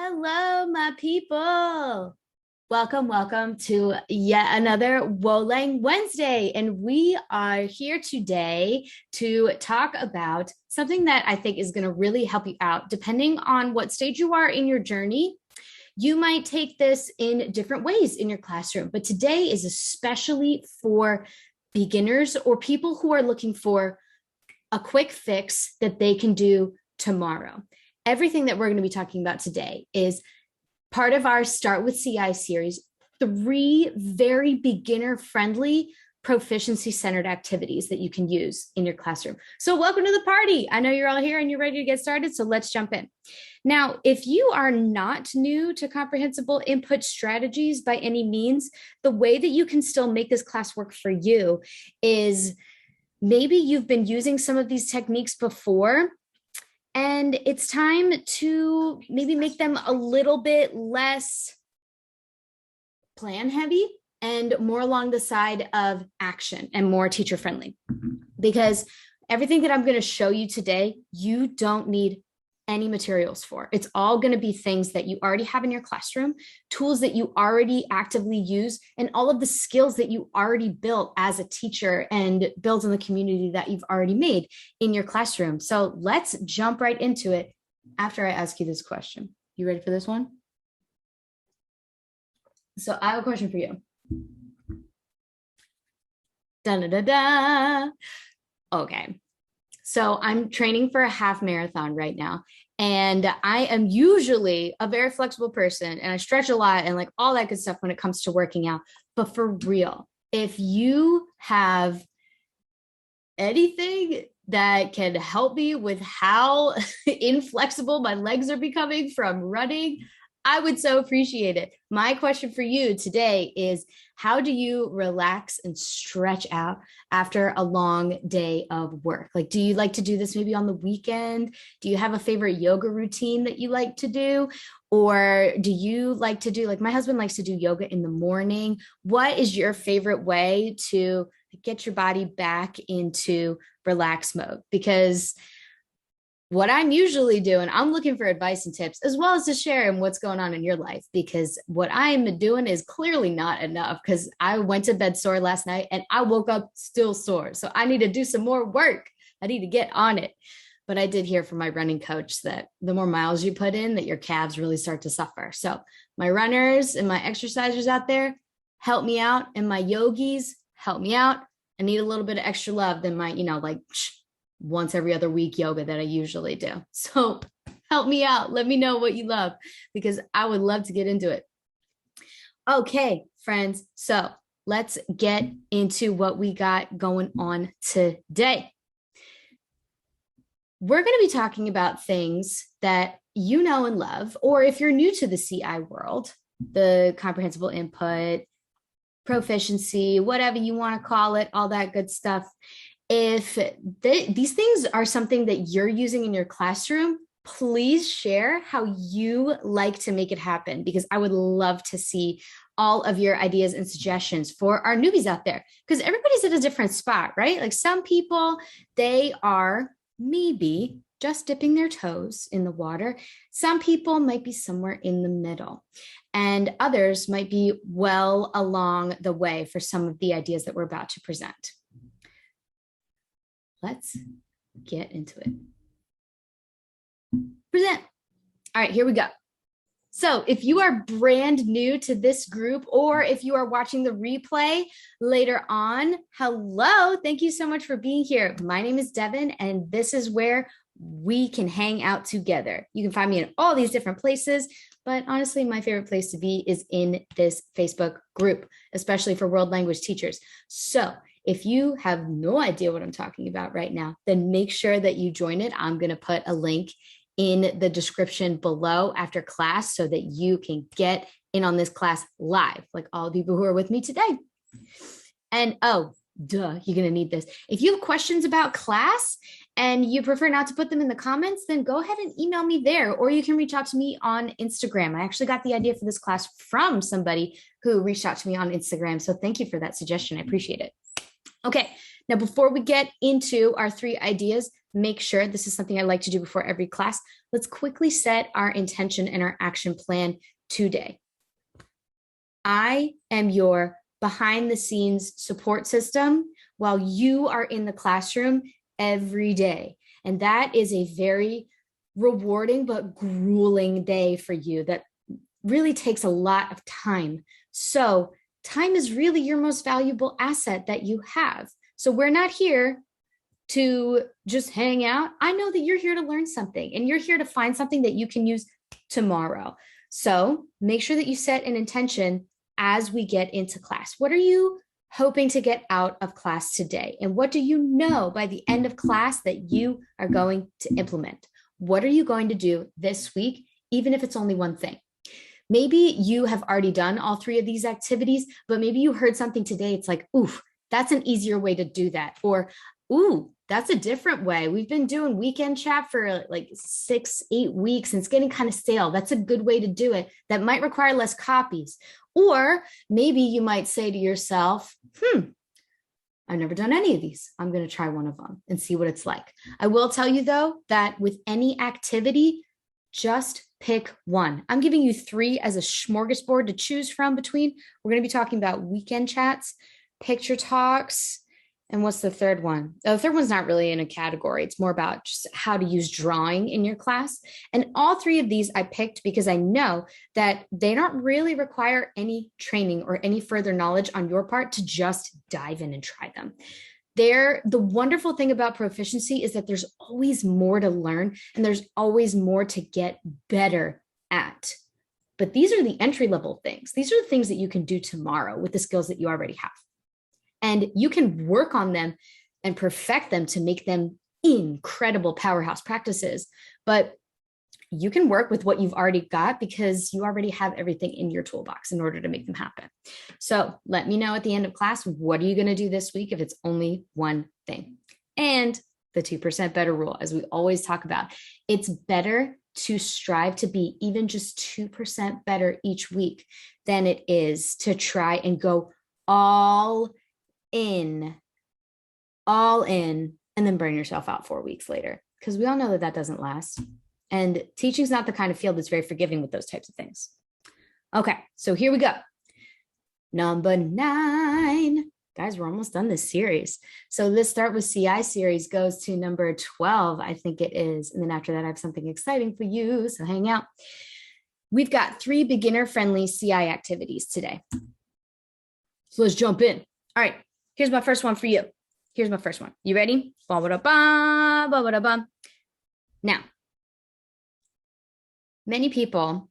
Hello, my people. Welcome to yet another Wolang Wednesday. And we are here today to talk about something that I think is going to really help you out. Depending on what stage you are in your journey, you might take this in different ways in your classroom. But today is especially for beginners or people who are looking for a quick fix that they can do tomorrow. Everything that we're going to be talking about today is part of our Start with CI series, 3 very beginner-friendly, proficiency-centered activities that you can use in your classroom. So welcome to the party. I know you're all here and you're ready to get started, so let's jump in. Now, if you are not new to comprehensible input strategies by any means, the way that you can still make this class work for you is maybe you've been using some of these techniques before, and it's time to maybe make them a little bit less plan heavy and more along the side of action and more teacher friendly. Because everything that I'm going to show you today, you don't need any materials for. It's all going to be things that you already have in your classroom, tools that you already actively use, and all of the skills that you already built as a teacher and build in the community that you've already made in your classroom. So let's jump right into it after I ask you this question. You ready for this one? So I have a question for you. Da-da-da-da. Okay. So I'm training for a half marathon right now, and I am usually a very flexible person and I stretch a lot and like all that good stuff when it comes to working out. But for real, if you have anything that can help me with how inflexible my legs are becoming from running, I would so appreciate it. My question for you today is, how do you relax and stretch out after a long day of work? Like, do you like to do this maybe on the weekend? Do you have a favorite yoga routine that you like to do? Or do you like to do, like my husband likes to do yoga in the morning. What is your favorite way to get your body back into relax mode? Because what I'm usually doing, I'm looking for advice and tips, as well as to share what's going on in your life, because what I'm doing is clearly not enough, because I went to bed sore last night and I woke up still sore. So I need to do some more work. I need to get on it. But I did hear from my running coach that the more miles you put in, that your calves really start to suffer. So my runners and my exercisers out there, help me out. And my yogis, help me out. I need a little bit of extra love than my, like once every other week yoga that I usually do. So help me out. Let me know what you love, because I would love to get into it. Okay, friends. So let's get into what we got going on today. We're going to be talking about things that you know and love, or if you're new to the CI world, the comprehensible input, proficiency, whatever you want to call it, all that good stuff. If these things are something that you're using in your classroom, please share how you like to make it happen, because I would love to see all of your ideas and suggestions for our newbies out there, because everybody's at a different spot, right? Like some people, they are maybe just dipping their toes in the water. Some people might be somewhere in the middle, and others might be well along the way for some of the ideas that we're about to present. Let's get into it. Present. All right, here we go. So if you are brand new to this group, or if you are watching the replay later on, hello, thank you so much for being here. My name is Devin, and this is where we can hang out together. You can find me in all these different places, but honestly, my favorite place to be is in this Facebook group, especially for world language teachers. So if you have no idea what I'm talking about right now, then make sure that you join it. I'm going to put a link in the description below after class so that you can get in on this class live, like all the people who are with me today. And oh, duh, you're going to need this. If you have questions about class and you prefer not to put them in the comments, then go ahead and email me there, or you can reach out to me on Instagram. I actually got the idea for this class from somebody who reached out to me on Instagram. So thank you for that suggestion. I appreciate it. Okay, now before we get into our 3 ideas, make sure this is something I like to do before every class. Let's quickly set our intention and our action plan today. I am your behind the scenes support system while you are in the classroom every day. And that is a very rewarding but grueling day for you that really takes a lot of time. So time is really your most valuable asset that you have. So we're not here to just hang out. I know that you're here to learn something and you're here to find something that you can use tomorrow. So make sure that you set an intention as we get into class. What are you hoping to get out of class today? And what do you know by the end of class that you are going to implement? What are you going to do this week, even if it's only one thing? Maybe you have already done all three of these activities, but maybe you heard something today. It's like, oof, that's an easier way to do that. Or, ooh, that's a different way. We've been doing weekend chat for like 6-8 weeks and it's getting kind of stale. That's a good way to do it. That might require less copies. Or maybe you might say to yourself, I've never done any of these. I'm going to try one of them and see what it's like. I will tell you though, that with any activity, just pick one. I'm giving you 3 as a smorgasbord to choose from between. We're going to be talking about weekend chats, picture talks, and what's the third one? Oh, the third one's not really in a category. It's more about just how to use drawing in your class. And all 3 of these I picked because I know that they don't really require any training or any further knowledge on your part to just dive in and try them. The wonderful thing about proficiency is that there's always more to learn and there's always more to get better at. But these are the entry-level things. These are the things that you can do tomorrow with the skills that you already have. And you can work on them and perfect them to make them incredible powerhouse practices. But you can work with what you've already got because you already have everything in your toolbox in order to make them happen. So let me know at the end of class, what are you going to do this week if it's only one thing? And the 2% better rule, as we always talk about, it's better to strive to be even just 2% better each week than it is to try and go all in, and then burn yourself out 4 weeks later. Because we all know that that doesn't last. And teaching is not the kind of field that's very forgiving with those types of things. Okay, so here we go. Number 9. Guys, we're almost done this series. So this Start with CI series goes to number 12, I think it is. And then after that, I have something exciting for you, so hang out. We've got 3 beginner-friendly CI activities today. So let's jump in. All right, here's my first one for you. Here's my first one. You ready? Ba-ba-da-bum, ba-ba-da-bum. Now, many people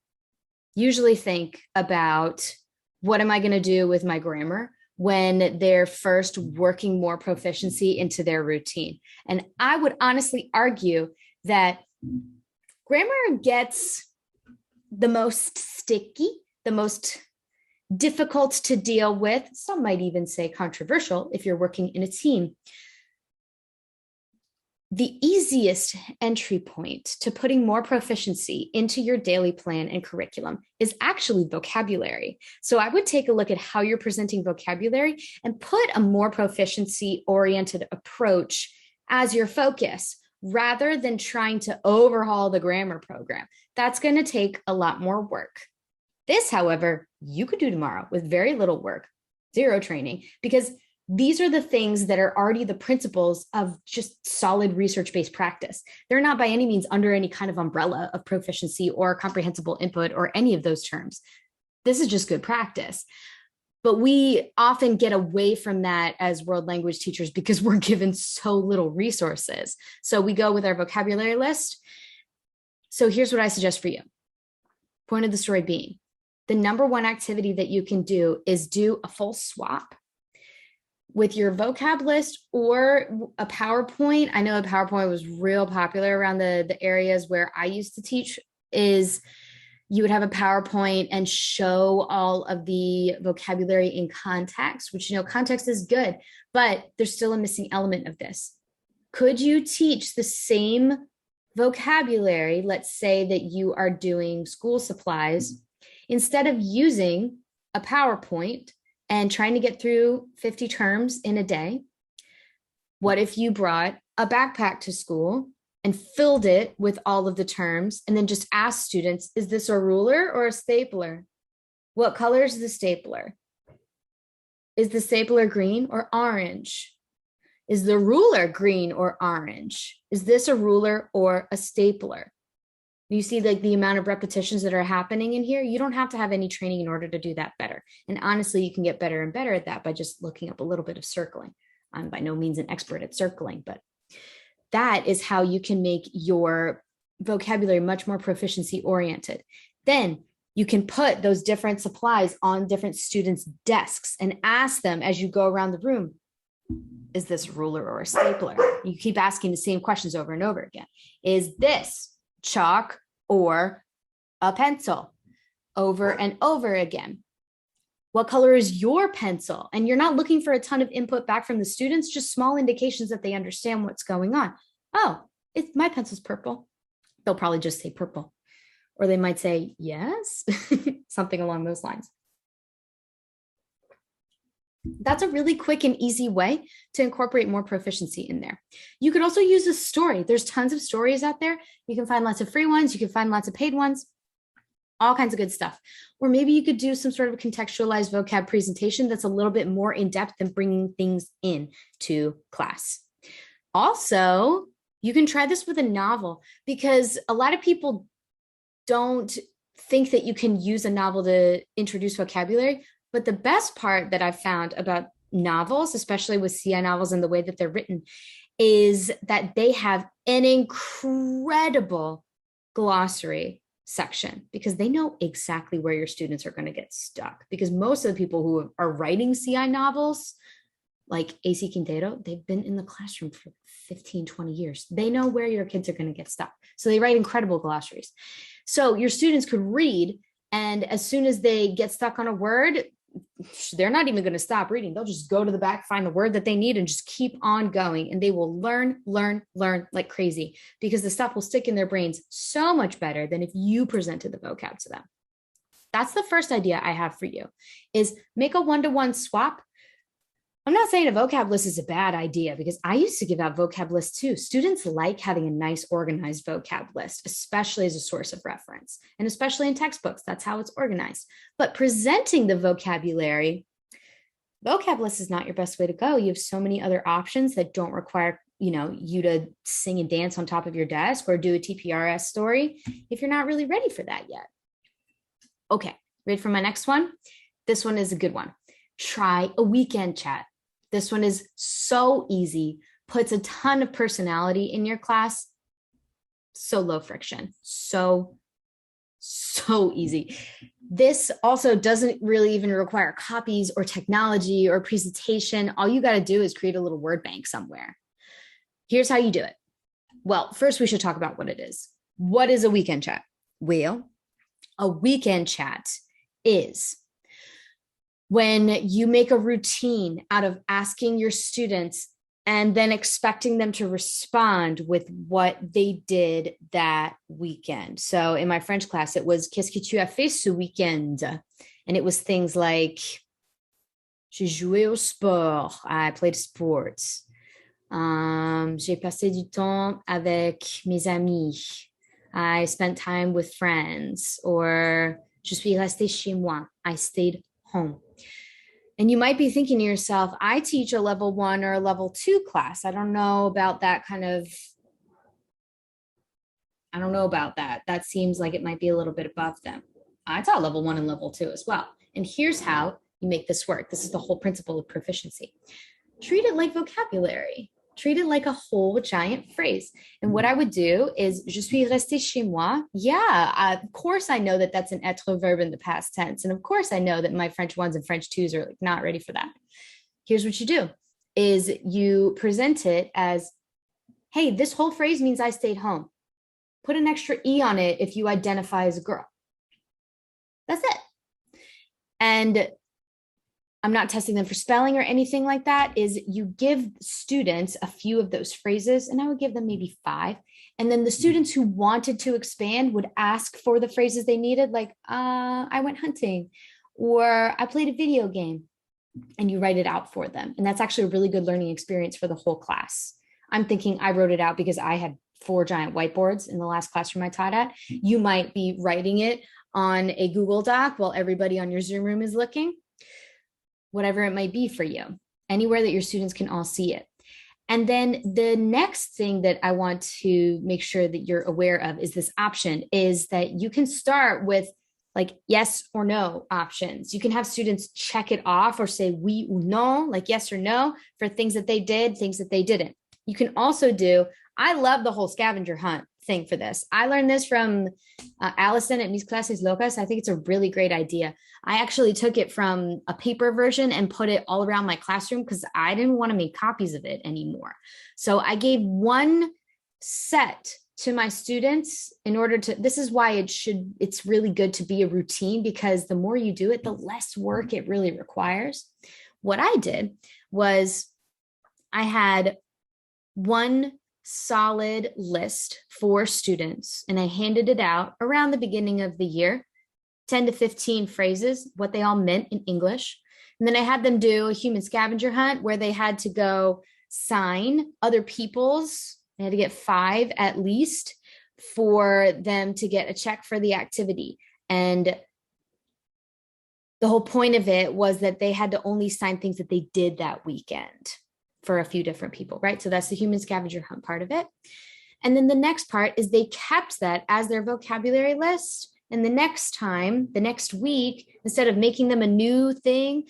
usually think about what am I going to do with my grammar when they're first working more proficiency into their routine. And I would honestly argue that grammar gets the most sticky, the most difficult to deal with. Some might even say controversial if you're working in a team. The easiest entry point to putting more proficiency into your daily plan and curriculum is actually vocabulary. So I would take a look at how you're presenting vocabulary and put a more proficiency-oriented approach as your focus, rather than trying to overhaul the grammar program. That's going to take a lot more work. This, however, you could do tomorrow with very little work, 0 training, because these are the things that are already the principles of just solid research-based practice. They're not by any means under any kind of umbrella of proficiency or comprehensible input or any of those terms. This is just good practice. But we often get away from that as world language teachers because we're given so little resources. So we go with our vocabulary list. So here's what I suggest for you. Point of the story being, the number 1 activity that you can do is do a full swap with your vocab list or a PowerPoint. I know a PowerPoint was real popular around the areas where I used to teach. Is you would have a PowerPoint and show all of the vocabulary in context, which, context is good, but there's still a missing element of this. Could you teach the same vocabulary? Let's say that you are doing school supplies. Instead of using a PowerPoint and trying to get through 50 terms in a day, what if you brought a backpack to school and filled it with all of the terms and then just asked students, is this a ruler or a stapler? What color is the stapler? Is the stapler green or orange? Is the ruler green or orange? Is this a ruler or a stapler? You see like the amount of repetitions that are happening in here. You don't have to have any training in order to do that better. And honestly, you can get better and better at that by just looking up a little bit of circling. I'm by no means an expert at circling, but that is how you can make your vocabulary much more proficiency oriented. Then you can put those different supplies on different students' desks and ask them as you go around the room, is this a ruler or a stapler? You keep asking the same questions over and over again. Is this chalk or a pencil? Over and over again. What color is your pencil? And you're not looking for a ton of input back from the students, just small indications that they understand what's going on. Oh, my pencil's purple. They'll probably just say purple. Or they might say, yes, something along those lines. That's a really quick and easy way to incorporate more proficiency in there. You could also use a story. There's tons of stories out there. You can find lots of free ones. You can find lots of paid ones. All kinds of good stuff. Or maybe you could do some sort of a contextualized vocab presentation that's a little bit more in depth than bringing things in to class. Also, you can try this with a novel because a lot of people don't think that you can use a novel to introduce vocabulary. But the best part that I've found about novels, especially with CI novels and the way that they're written, is that they have an incredible glossary section because they know exactly where your students are going to get stuck. Because most of the people who are writing CI novels, like AC Quintero, they've been in the classroom for 15, 20 years. They know where your kids are going to get stuck. So they write incredible glossaries. So your students could read, and as soon as they get stuck on a word, they're not even going to stop reading. They'll just go to the back, find the word that they need, and just keep on going. And they will learn like crazy because the stuff will stick in their brains so much better than if you presented the vocab to them. That's the first idea I have for you, is make a one-to-one swap. I'm not saying a vocab list is a bad idea because I used to give out vocab lists too. Students like having a nice organized vocab list, especially as a source of reference, and especially in textbooks. That's how it's organized. But presenting the vocabulary, vocab list is not your best way to go. You have so many other options that don't require, you to sing and dance on top of your desk or do a TPRS story if you're not really ready for that yet. Okay, ready for my next one? This one is a good one. Try a weekend chat. This one is so easy, puts a ton of personality in your class. So low friction, so easy. This also doesn't really even require copies or technology or presentation. All you got to do is create a little word bank somewhere. Here's how you do it. Well, first we should talk about what it is. What is a weekend chat? Well, a weekend chat is when you make a routine out of asking your students and then expecting them to respond with what they did that weekend. So in my French class, it was Qu'est-ce que tu as fait ce weekend? And it was things like, j'ai joué au sport. I played sports. J'ai passé du temps avec mes amis. I spent time with friends. Or je suis restée chez moi. I stayed home. And you might be thinking to yourself, I teach a level 1 or a level 2 class. I don't know about that. That seems like it might be a little bit above them. I taught level 1 and level 2 as well. And here's how you make this work. This is the whole principle of proficiency. Treat it like vocabulary. Treat it like a whole giant phrase. And what I would do is, je suis restée chez moi. Yeah, of course I know that that's an être verb in the past tense. And of course I know that my French 1s and French 2s are like not ready for that. Here's what you do, is you present it as, hey, this whole phrase means I stayed home. Put an extra E on it if you identify as a girl. That's it. And I'm not testing them for spelling or anything like that, is you give students a few of those phrases, and I would give them maybe 5. And then the students who wanted to expand would ask for the phrases they needed, like, I went hunting, or I played a video game, and you write it out for them. And that's actually a really good learning experience for the whole class. I'm thinking I wrote it out because I had 4 giant whiteboards in the last classroom I taught at. You might be writing it on a Google Doc while everybody on your Zoom room is looking, whatever it might be for you, anywhere that your students can all see it. And then the next thing that I want to make sure that you're aware of is this option is that you can start with like yes or no options. You can have students check it off or say oui ou non, like yes or no for things that they did, things that they didn't. You can also do, I love the whole scavenger hunt thing for this. I learned this from Allison at Mis Clases Locas. I think it's a really great idea. I actually took it from a paper version and put it all around my classroom because I didn't want to make copies of it anymore. So I gave one set to my students in order to, this is why it's really good to be a routine, because the more you do it, the less work it really requires. What I did was I had one solid list for students and I handed it out around the beginning of the year, 10 to 15 phrases, what they all meant in English. And then I had them do a human scavenger hunt where they had to go sign other people's. They had to get 5 at least for them to get a check for the activity. And the whole point of it was that they had to only sign things that they did that weekend for a few different people, right? So that's the human scavenger hunt part of it. And then the next part is they kept that as their vocabulary list. And the next time, the next week, instead of making them a new thing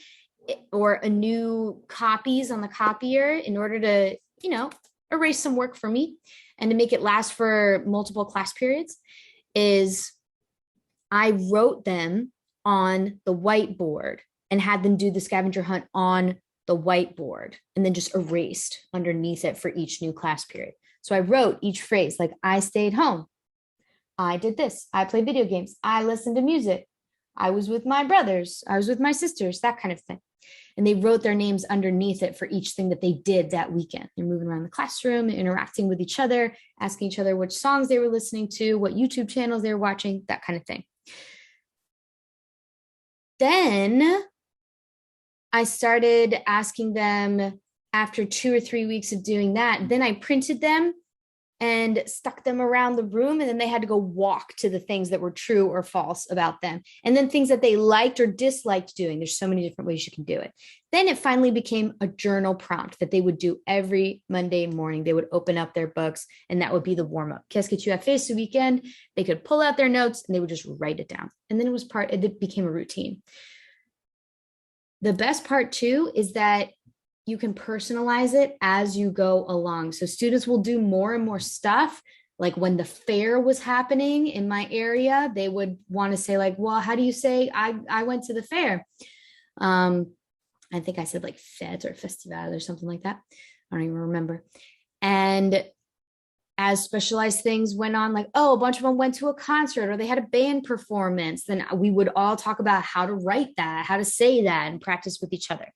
or a new copies on the copier in order to, erase some work for me and to make it last for multiple class periods, is I wrote them on the whiteboard and had them do the scavenger hunt on the whiteboard and then just erased underneath it for each new class period. So I wrote each phrase, like I stayed home, I did this, I played video games, I listened to music, I was with my brothers, I was with my sisters, that kind of thing. And they wrote their names underneath it for each thing that they did that weekend. They're moving around the classroom, interacting with each other, asking each other which songs they were listening to, what YouTube channels they were watching, that kind of thing. Then I started asking them after 2 or 3 weeks of doing that. Then I printed them and stuck them around the room. And then they had to go walk to the things that were true or false about them. And then things that they liked or disliked doing. There's so many different ways you can do it. Then it finally became a journal prompt that they would do every Monday morning. They would open up their books and that would be the warm up. Qu'est-ce que tu as fait ce weekend? They could pull out their notes and they would just write it down. And then it became a routine. The best part too is that you can personalize it as you go along. So students will do more and more stuff. Like when the fair was happening in my area, they would want to say like, well, how do you say I went to the fair? I think I said like fête or festival or something like that. I don't even remember. And as specialized things went on, like, oh, a bunch of them went to a concert or they had a band performance, then we would all talk about how to write that, how to say that, and practice with each other.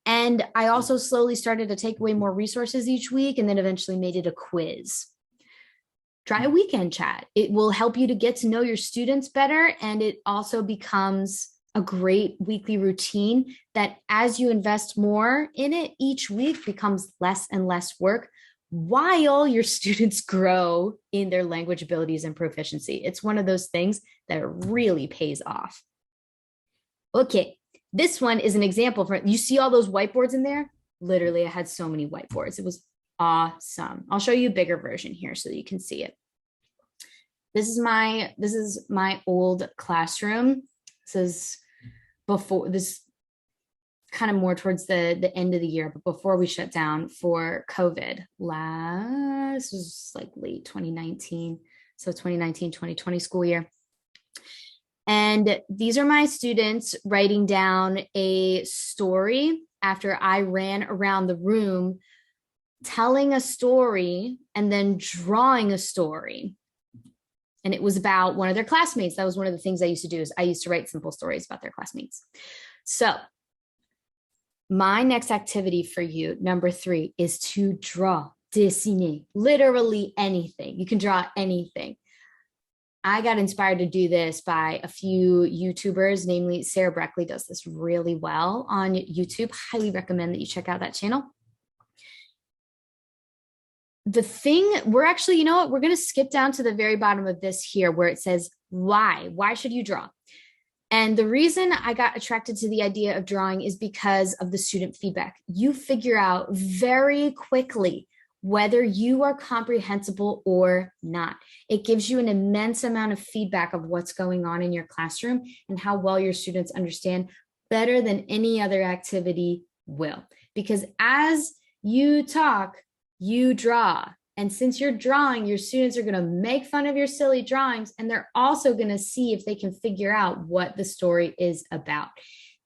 And I also slowly started to take away more resources each week and then eventually made it a quiz. Try a weekend chat. It will help you to get to know your students better. And it also becomes a great weekly routine that as you invest more in it, each week becomes less and less work while your students grow in their language abilities and proficiency. It's one of those things that really pays off. Okay. This one is an example for, you see all those whiteboards in there? Literally, I had so many whiteboards. It was awesome. I'll show you a bigger version here so that you can see it. This is my old classroom. This is before, this kind of more towards the end of the year, but before we shut down for COVID. This was like late 2019. So 2019, 2020 school year. And these are my students writing down a story after I ran around the room telling a story and then drawing a story. And it was about one of their classmates. That was one of the things I used to do, is I used to write simple stories about their classmates. So my next activity for you, number 3, is to draw, dessiner, literally anything. You can draw anything. I got inspired to do this by a few YouTubers, namely Sarah Breckley does this really well on YouTube. Highly recommend that you check out that channel. the thing we're actually, you know what, we're going to skip down to the very bottom of this here where it says, why should you draw? And the reason I got attracted to the idea of drawing is because of the student feedback. You figure out very quickly whether you are comprehensible or not. It gives you an immense amount of feedback of what's going on in your classroom and how well your students understand, better than any other activity will. Because as you talk, you draw. And since you're drawing, your students are going to make fun of your silly drawings, and they're also going to see if they can figure out what the story is about.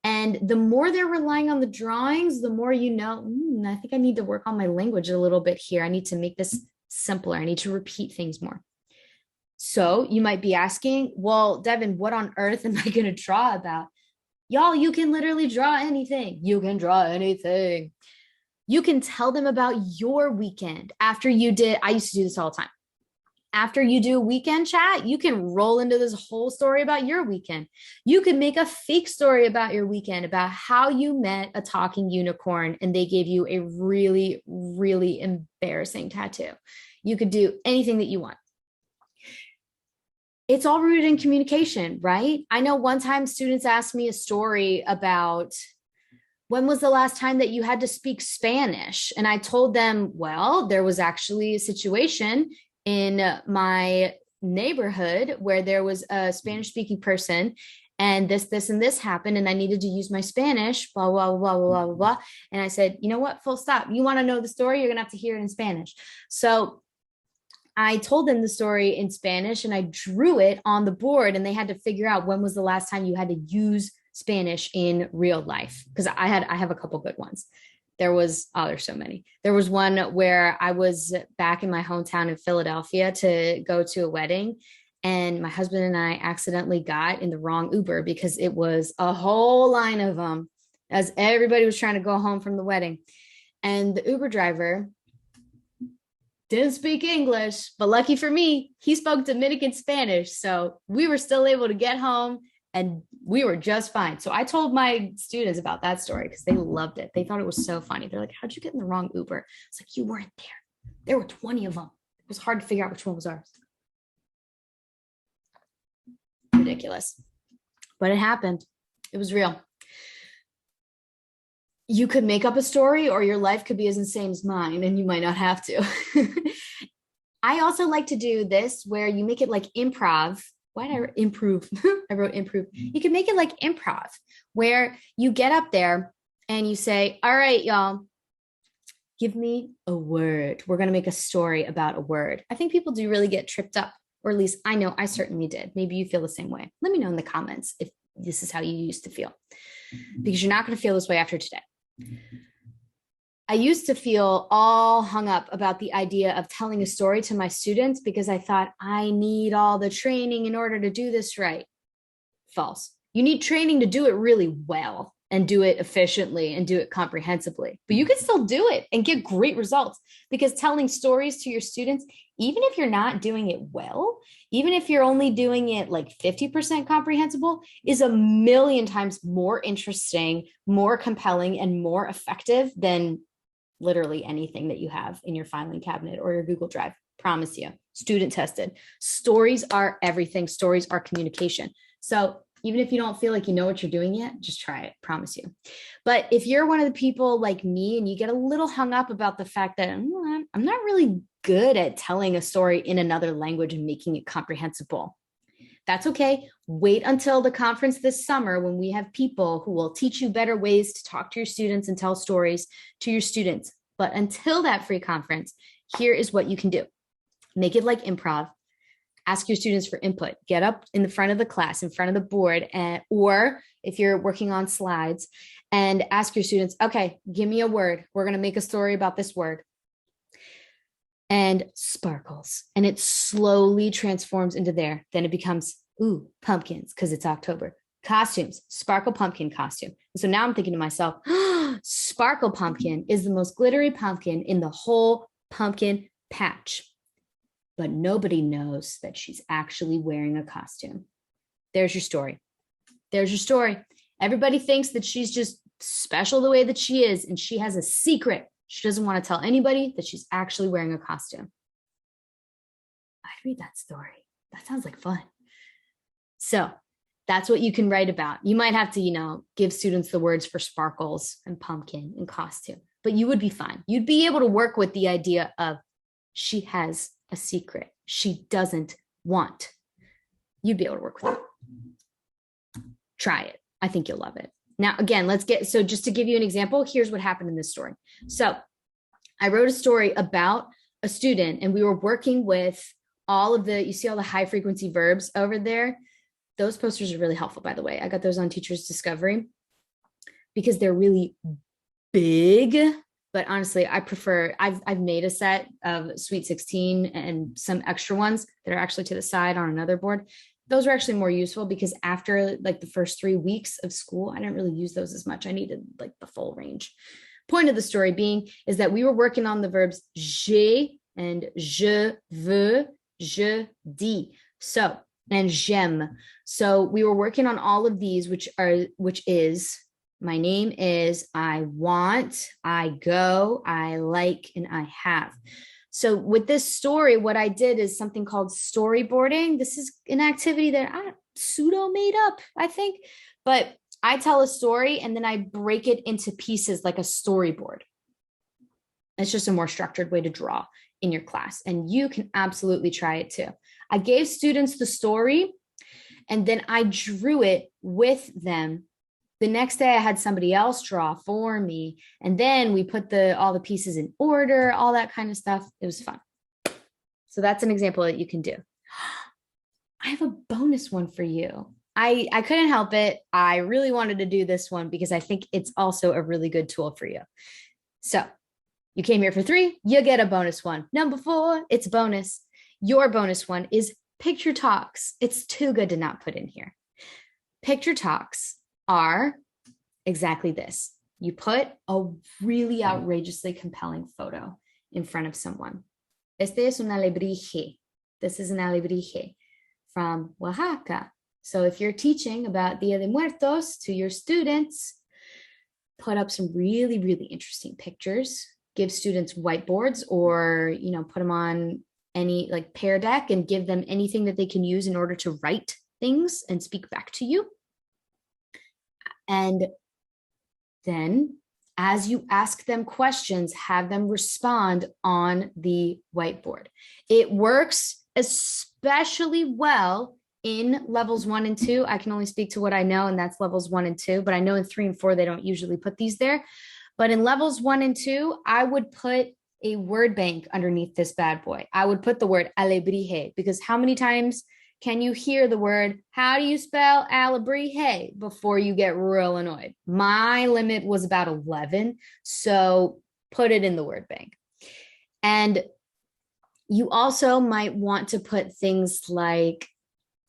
And the more they're relying on the drawings, the more you know, I think I need to work on my language a little bit here. I need to make this simpler. I need to repeat things more. So you might be asking, well, Devin, what on earth am I going to draw about? Y'all, you can literally draw anything. You can draw anything. You can tell them about your weekend after you did. I used to do this all the time. After you do a weekend chat, you can roll into this whole story about your weekend. You could make a fake story about your weekend, about how you met a talking unicorn and they gave you a really, really embarrassing tattoo. You could do anything that you want. It's all rooted in communication, right? I know one time students asked me a story about, when was the last time that you had to speak Spanish? And I told them, well, there was actually a situation in my neighborhood where there was a Spanish speaking person and this, and this happened. And I needed to use my Spanish, blah, blah, blah, blah, blah, blah. And I said, you know what, full stop. You want to know the story? You're going to have to hear it in Spanish. So I told them the story in Spanish and I drew it on the board, and they had to figure out when was the last time you had to use Spanish in real life. Because I have a couple good ones. There's so many. There was one where I was back in my hometown in Philadelphia to go to a wedding, and my husband and I accidentally got in the wrong Uber because it was a whole line of them as everybody was trying to go home from the wedding. And the Uber driver didn't speak English, but lucky for me, he spoke Dominican Spanish. So we were still able to get home and we were just fine. So I told my students about that story because they loved it. They thought it was so funny. They're like, how'd you get in the wrong Uber? It's like, you weren't there. There were 20 of them. It was hard to figure out which one was ours. Ridiculous. But it happened. It was real. You could make up a story, or your life could be as insane as mine, and you might not have to. I also like to do this where you make it like improv. Why did I improve? I wrote improve. You can make it like improv, where you get up there and you say, all right, y'all, give me a word. We're going to make a story about a word. I think people do really get tripped up, or at least I know I certainly did. Maybe you feel the same way. Let me know in the comments if this is how you used to feel, because you're not going to feel this way after today. I used to feel all hung up about the idea of telling a story to my students because I thought I need all the training in order to do this right. False. You need training to do it really well and do it efficiently and do it comprehensively, but you can still do it and get great results, because telling stories to your students, even if you're not doing it well, even if you're only doing it like 50% comprehensible, is a million times more interesting, more compelling, and more effective than literally anything that you have in your filing cabinet or your Google Drive. Promise you, student tested. Stories are everything. Stories are communication. So even if you don't feel like you know what you're doing yet, just try it, promise you. But if you're one of the people like me and you get a little hung up about the fact that I'm not really good at telling a story in another language and making it comprehensible, that's okay. Wait until the conference this summer when we have people who will teach you better ways to talk to your students and tell stories to your students. But until that free conference, here is what you can do. Make it like improv. Ask your students for input. Get up in the front of the class, in front of the board, or if you're working on slides, and ask your students, okay, give me a word. We're going to make a story about this word. And sparkles. And it slowly transforms into there. Then it becomes, ooh, pumpkins, because it's October. Costumes, sparkle pumpkin costume. And so now I'm thinking to myself, sparkle pumpkin is the most glittery pumpkin in the whole pumpkin patch. But nobody knows that she's actually wearing a costume. There's your story. There's your story. Everybody thinks that she's just special the way that she is, and she has a secret She doesn't want to tell anybody that she's actually wearing a costume. I'd read that story. That sounds like fun. So that's what you can write about. You might have to, give students the words for sparkles and pumpkin and costume, but you would be fine. You'd be able to work with the idea of she has a secret she doesn't want. You'd be able to work with it. Try it. I think you'll love it. Now, again, so just to give you an example, here's what happened in this story. So I wrote a story about a student, and we were working with you see all the high frequency verbs over there. Those posters are really helpful, by the way. I got those on Teacher's Discovery because they're really big, but honestly, I've made a set of Sweet 16 and some extra ones that are actually to the side on another board. Those are actually more useful because after like the first 3 weeks of school, I didn't really use those as much. I needed like the full range. Point of the story being is that we were working on the verbs j'ai and je veux, je dis. And j'aime. So we were working on all of these, which is my name is, I want, I go, I like, and I have. So with this story, what I did is something called storyboarding. This is an activity that I pseudo made up, I think, but I tell a story and then I break it into pieces like a storyboard. It's just a more structured way to draw in your class, and you can absolutely try it too. I gave students the story and then I drew it with them. The next day I had somebody else draw for me, and then we put all the pieces in order, all that kind of stuff. It was fun. So that's an example that you can do. I have a bonus one for you. I couldn't help it. I really wanted to do this one because I think it's also a really good tool for you. So you came here for 3, you get a bonus one. Number 4, it's bonus. Your bonus one is picture talks. It's too good to not put in here. Picture talks are exactly this. You put a really outrageously compelling photo in front of someone. Este es un alebrije. This is an alebrije from Oaxaca. So if you're teaching about Dia de Muertos to your students, put up some really, really interesting pictures. Give students whiteboards or, put them on any like Pear Deck and give them anything that they can use in order to write things and speak back to you. And then as you ask them questions, have them respond on the whiteboard. It works especially well in levels 1 and 2. I can only speak to what I know, and that's levels 1 and 2, but I know in 3 and 4, they don't usually put these there. But in levels 1 and 2, I would put a word bank underneath this bad boy. I would put the word alebrije, because how many times can you hear the word, how do you spell alebrije, before you get real annoyed? My limit was about 11, so put it in the word bank. And you also might want to put things like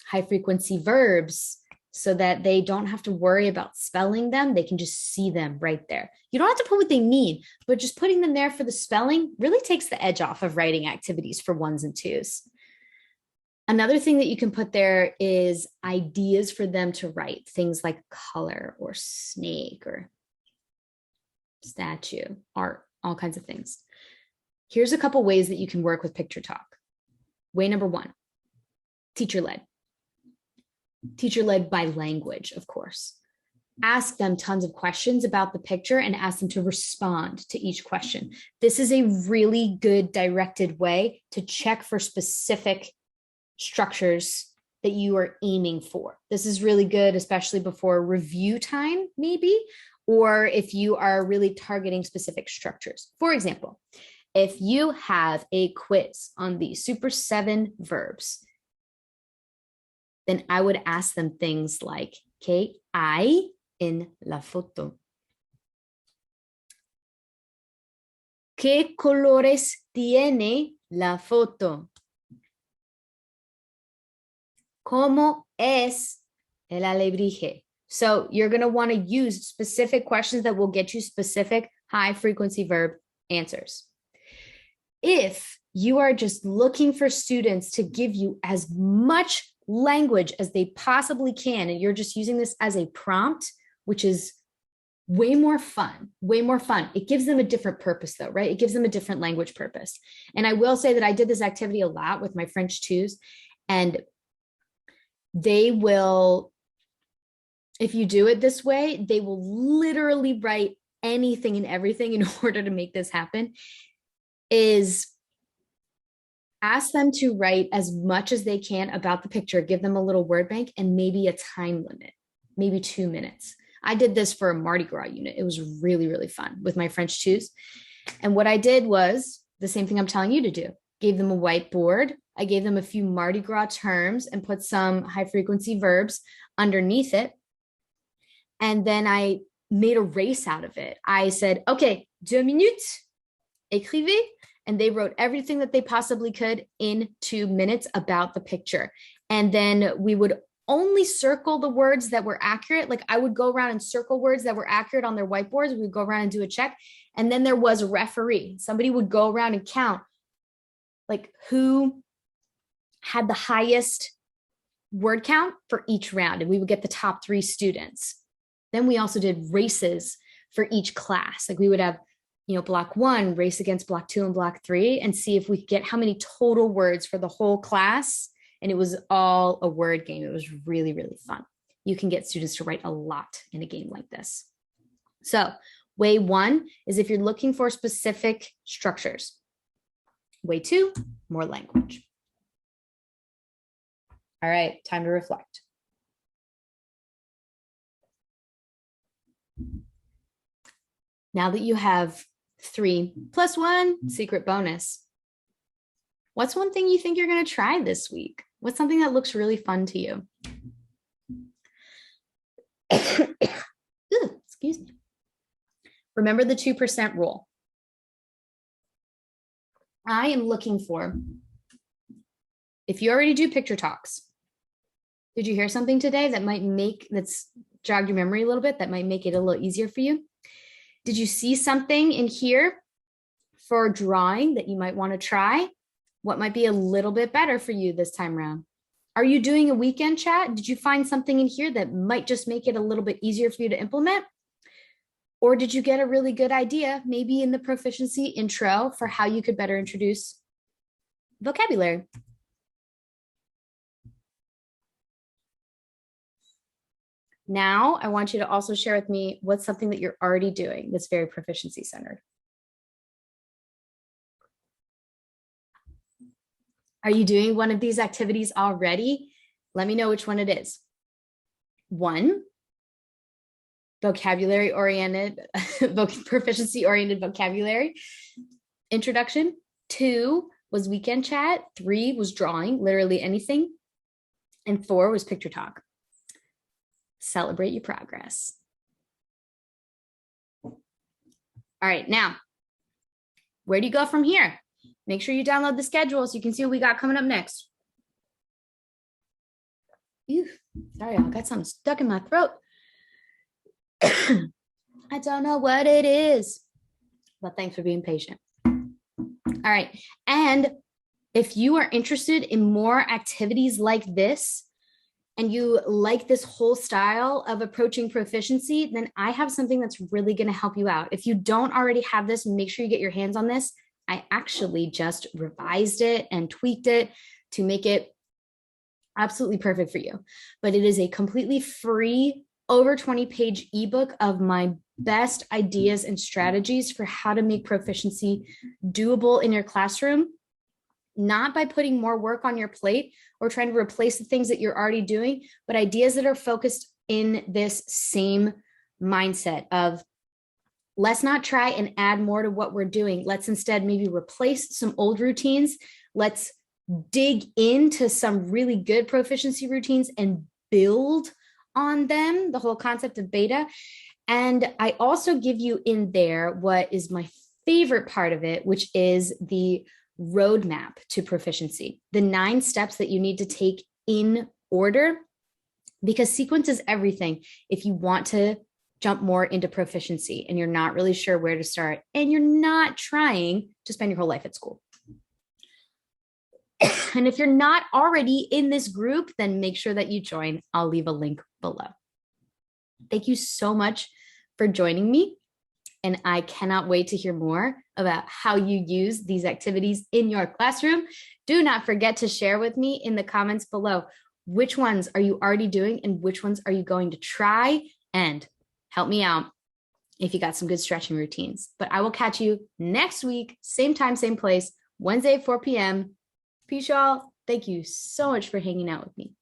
high frequency verbs so that they don't have to worry about spelling them. They can just see them right there. You don't have to put what they mean, but just putting them there for the spelling really takes the edge off of writing activities for 1s and 2s. Another thing that you can put there is ideas for them to write, things like color or snake or statue, art, all kinds of things. Here's a couple ways that you can work with picture talk. Way number 1, teacher-led. Teacher-led by language, of course. Ask them tons of questions about the picture and ask them to respond to each question. This is a really good directed way to check for specific structures that you are aiming for. This is really good, especially before review time, maybe, or if you are really targeting specific structures. For example, if you have a quiz on the Super 7 verbs, then I would ask them things like, ¿qué hay en la foto? ¿Qué colores tiene la foto? ¿Cómo es el alebrije? So you're going to want to use specific questions that will get you specific high frequency verb answers. If you are just looking for students to give you as much language as they possibly can, and you're just using this as a prompt, which is way more fun, way more fun. It gives them a different purpose though, right? It gives them a different language purpose. And I will say that I did this activity a lot with my French twos, and they will, if you do it this way, they will literally write anything and everything in order to make this happen. Is ask them to write as much as they can about the picture, give them a little word bank, and maybe a time limit, maybe 2 minutes. I did this for a Mardi Gras unit. It was really, really fun with my French twos. And what I did was the same thing I'm telling you to do. Gave them a whiteboard. I gave them a few Mardi Gras terms and put some high frequency verbs underneath it. And then I made a race out of it. I said, okay, 2 minutes, écrivez. And they wrote everything that they possibly could in 2 minutes about the picture. And then we would only circle the words that were accurate. Like I would go around and circle words that were accurate on their whiteboards. We would go around and do a check. And then there was a referee. Somebody would go around and count like who had the highest word count for each round. And we would get the top 3 students. Then we also did races for each class. Like we would have, block 1 race against block 2 and block 3 and see if we could get how many total words for the whole class. And it was all a word game. It was really, really fun. You can get students to write a lot in a game like this. So way 1 is if you're looking for specific structures. Way 2, more language. All right, time to reflect. Now that you have 3 + 1 secret bonus, what's one thing you think you're going to try this week? What's something that looks really fun to you? Excuse me. Remember the 2% rule. I am looking for, if you already do picture talks, did you hear something today that might that's jogged your memory a little bit, that might make it a little easier for you? Did you see something in here for drawing that you might want to try? What might be a little bit better for you this time around? Are you doing a weekend chat? Did you find something in here that might just make it a little bit easier for you to implement? Or did you get a really good idea, maybe in the proficiency intro, for how you could better introduce vocabulary? Now, I want you to also share with me what's something that you're already doing that's very proficiency centered. Are you doing one of these activities already? Let me know which one it is. 1, vocabulary-oriented, proficiency-oriented vocabulary introduction. 2 was weekend chat. 3 was drawing, literally anything. And 4 was picture talk. Celebrate your progress. All right, now, where do you go from here? Make sure you download the schedule so you can see what we got coming up next. Ew, sorry, I got something stuck in my throat. I don't know what it is, but thanks for being patient. All right, and if you are interested in more activities like this, and you like this whole style of approaching proficiency, then I have something that's really going to help you out. If you don't already have this, make sure you get your hands on this. I actually just revised it and tweaked it to make it absolutely perfect for you. But it is a completely free, over 20-page ebook of my best ideas and strategies for how to make proficiency doable in your classroom, not by putting more work on your plate or trying to replace the things that you're already doing, but ideas that are focused in this same mindset of let's not try and add more to what we're doing. Let's instead maybe replace some old routines. Let's dig into some really good proficiency routines and build on them, the whole concept of beta. And I also give you in there what is my favorite part of it, which is the roadmap to proficiency, the 9 steps that you need to take in order, because sequence is everything. If you want to jump more into proficiency and you're not really sure where to start and you're not trying to spend your whole life at school. And if you're not already in this group, then make sure that you join. I'll leave a link below. Thank you so much for joining me. And I cannot wait to hear more about how you use these activities in your classroom. Do not forget to share with me in the comments below. Which ones are you already doing and which ones are you going to try? And help me out if you got some good stretching routines. But I will catch you next week, same time, same place, Wednesday, 4 p.m. Peace, y'all. Thank you so much for hanging out with me.